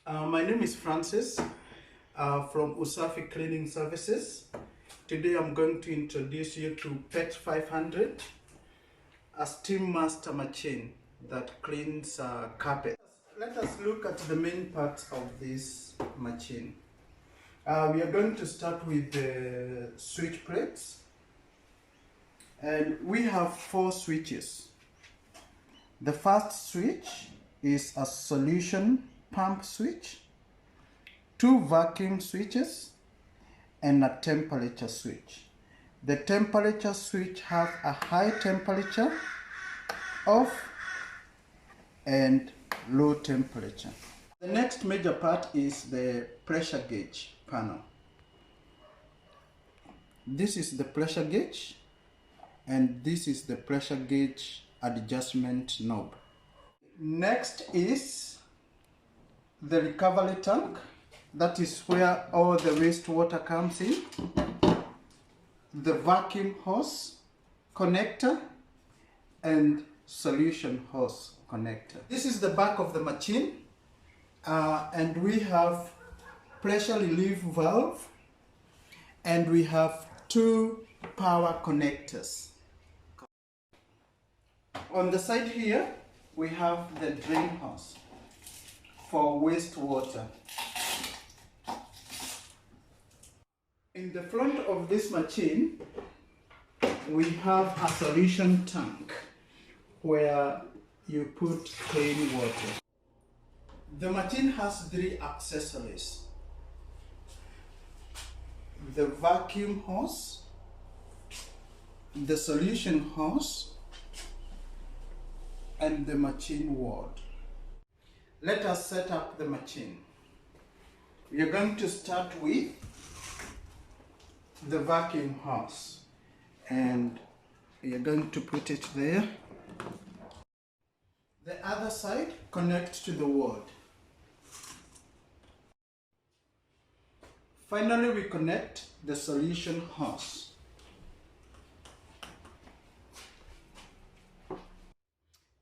My name is Francis from Usafi Cleaning Services. Today I'm going to introduce you to PEX 500, a steam master machine that cleans carpet. Let us look at the main parts of this machine. We are going to start with the switch plates, and we have 4 switches. The first switch is a solution pump switch, 2 vacuum switches, and a temperature switch. The temperature switch has a high temperature, off, and low temperature. The next major part is the pressure gauge panel. This is the pressure gauge, and this is the pressure gauge adjustment knob. Next is the recovery tank. That is where all the wastewater comes in. The vacuum hose connector and solution hose connector. This is the back of the machine, and we have pressure relief valve, and we have 2 power connectors. On the side here we have the drain hose for wastewater. In the front of this machine we have a solution tank where you put clean water. The machine has 3 accessories: the vacuum hose, the solution hose, and the machine ward. Let us set up the machine. We are going to start with the vacuum hose, and we are going to put it there. The other side connects to the ward. Finally, we connect the solution hose.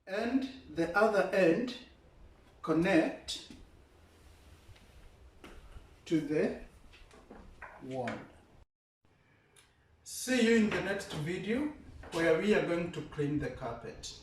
And the other end connect to the wall. See you in the next video where we are going to clean the carpet.